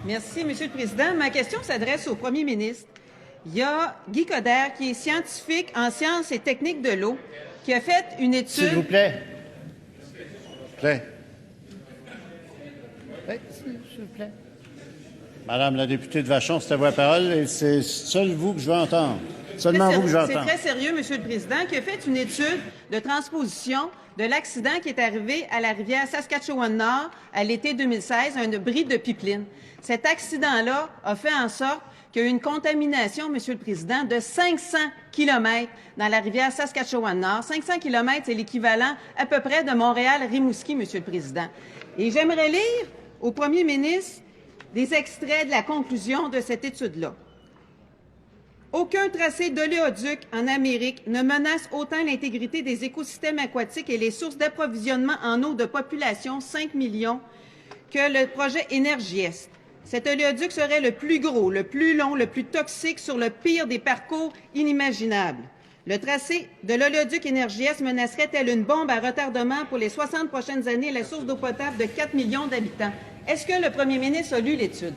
Merci, Monsieur le Président. Ma question s'adresse au Premier ministre. Il y a Guy Coderre, qui est scientifique en sciences et techniques de l'eau, qui a fait une étude... S'il vous plaît. Oui, s'il vous plaît. Madame la députée de Vachon, c'est à voix parole et c'est seul vous que je veux entendre. Seulement vous que je veux entendre. C'est très sérieux, Monsieur le Président, qui a fait une étude de transposition de l'accident qui est arrivé à la rivière Saskatchewan-Nord à l'été 2016, un bris de pipeline. Cet accident-là a fait en sorte qu'il y a eu une contamination, Monsieur le Président, de 500 kilomètres dans la rivière Saskatchewan-Nord. 500 kilomètres, c'est l'équivalent à peu près de Montréal-Rimouski, Monsieur le Président. Et j'aimerais lire au Premier ministre des extraits de la conclusion de cette étude-là. Aucun tracé d'oléoduc en Amérique ne menace autant l'intégrité des écosystèmes aquatiques et les sources d'approvisionnement en eau de population 5 millions que le projet Énergie-Est. Cet oléoduc serait le plus gros, le plus long, le plus toxique sur le pire des parcours inimaginables. Le tracé de l'oléoduc Énergie-Est menacerait tel une bombe à retardement pour les 60 prochaines années la source d'eau potable de 4 millions d'habitants. Est-ce que le premier ministre a lu l'étude?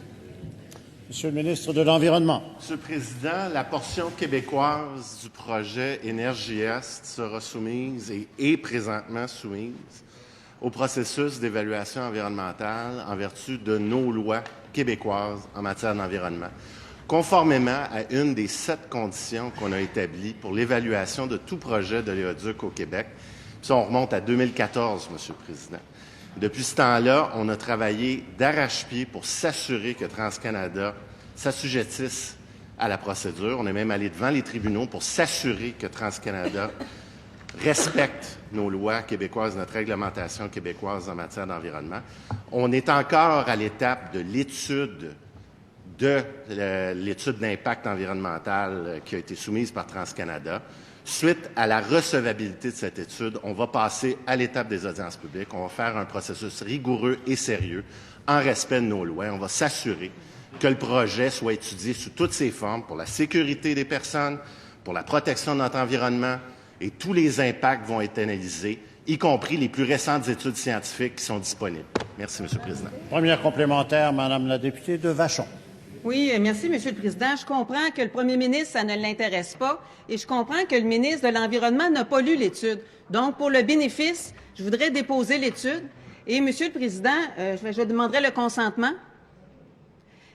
Monsieur le ministre de l'Environnement. Monsieur le Président, la portion québécoise du projet Énergie-Est sera soumise et est présentement soumise au processus d'évaluation environnementale en vertu de nos lois québécoises en matière d'environnement, conformément à une des 7 conditions qu'on a établies pour l'évaluation de tout projet d'oléoduc au Québec. Ça, on remonte à 2014, Monsieur le Président. Depuis ce temps-là, on a travaillé d'arrache-pied pour s'assurer que TransCanada s'assujettisse à la procédure. On est même allé devant les tribunaux pour s'assurer que TransCanada respecte nos lois québécoises, notre réglementation québécoise en matière d'environnement. On est encore à l'étape de l'étude d'impact environnemental qui a été soumise par TransCanada. Suite à la recevabilité de cette étude, on va passer à l'étape des audiences publiques. On va faire un processus rigoureux et sérieux en respect de nos lois. On va s'assurer que le projet soit étudié sous toutes ses formes pour la sécurité des personnes, pour la protection de notre environnement, et tous les impacts vont être analysés, y compris les plus récentes études scientifiques qui sont disponibles. Merci, Monsieur le Président. Première complémentaire, Madame la députée de Vachon. Oui, merci, Monsieur le Président. Je comprends que le premier ministre, ça ne l'intéresse pas et je comprends que le ministre de l'Environnement n'a pas lu l'étude. Donc, pour le bénéfice, je voudrais déposer l'étude et, Monsieur le Président, je demanderai le consentement.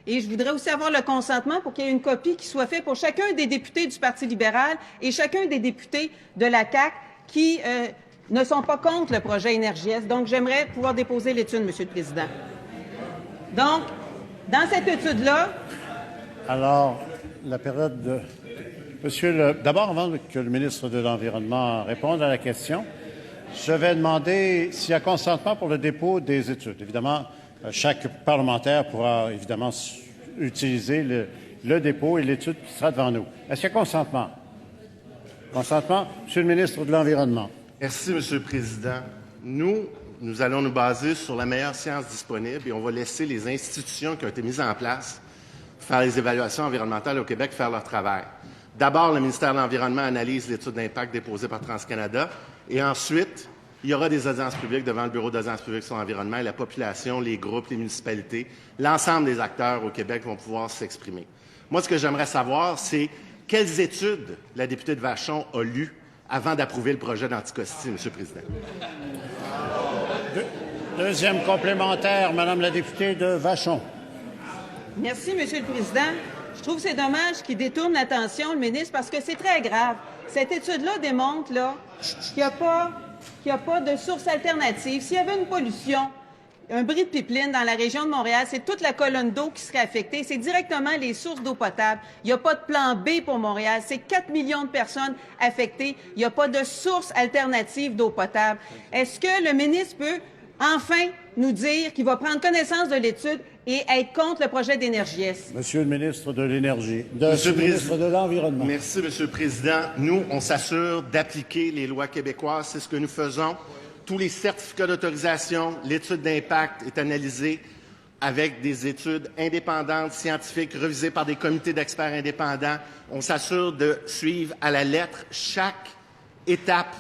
Et je voudrais aussi avoir le consentement pour qu'il y ait une copie qui soit faite pour chacun des députés du Parti libéral et chacun des députés de la CAQ qui ne sont pas contre le projet Énergie-Est. Donc, j'aimerais pouvoir déposer l'étude, Monsieur le Président. Donc, dans cette étude-là... Alors, la période de... D'abord, avant que le ministre de l'Environnement réponde à la question, je vais demander s'il y a consentement pour le dépôt des études. Évidemment, chaque parlementaire pourra évidemment utiliser le dépôt et l'étude qui sera devant nous. Est-ce qu'il y a consentement? Consentement? Monsieur le ministre de l'Environnement. Merci, Monsieur le Président. Nous allons nous baser sur la meilleure science disponible et on va laisser les institutions qui ont été mises en place faire les évaluations environnementales au Québec faire leur travail. D'abord, le ministère de l'Environnement analyse l'étude d'impact déposée par TransCanada et ensuite, il y aura des audiences publiques devant le Bureau d'audiences publiques sur l'environnement et la population, les groupes, les municipalités, l'ensemble des acteurs au Québec vont pouvoir s'exprimer. Moi, ce que j'aimerais savoir, c'est quelles études la députée de Vachon a lues avant d'approuver le projet d'Anticosti, Monsieur le Président. Deuxième complémentaire, Madame la députée de Vachon. Merci, Monsieur le Président. Je trouve que c'est dommage qu'il détourne l'attention, le ministre, parce que c'est très grave. Cette étude-là démontre qu'il n'y a pas de source alternative. S'il y avait une pollution, un bris de pipeline dans la région de Montréal, c'est toute la colonne d'eau qui serait affectée. C'est directement les sources d'eau potable. Il n'y a pas de plan B pour Montréal. C'est 4 millions de personnes affectées. Il n'y a pas de source alternative d'eau potable. Est-ce que le ministre peut enfin nous dire qu'il va prendre connaissance de l'étude et être contre le projet d'Énergie-Est? Monsieur le ministre de l'Énergie, Monsieur le ministre de l'Environnement. Merci, Monsieur le Président. Nous, on s'assure d'appliquer les lois québécoises. C'est ce que nous faisons. Tous les certificats d'autorisation, l'étude d'impact est analysée avec des études indépendantes, scientifiques, revisées par des comités d'experts indépendants. On s'assure de suivre à la lettre chaque étape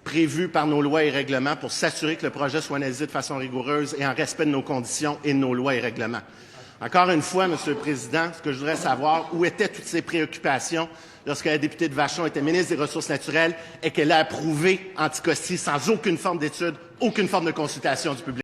prévue par nos lois et règlements pour s'assurer que le projet soit analysé de façon rigoureuse et en respect de nos conditions et de nos lois et règlements. Encore une fois, Monsieur le Président, ce que je voudrais savoir, où étaient toutes ces préoccupations lorsque la députée de Vachon était ministre des Ressources naturelles et qu'elle a approuvé Anticosti sans aucune forme d'étude, aucune forme de consultation du public?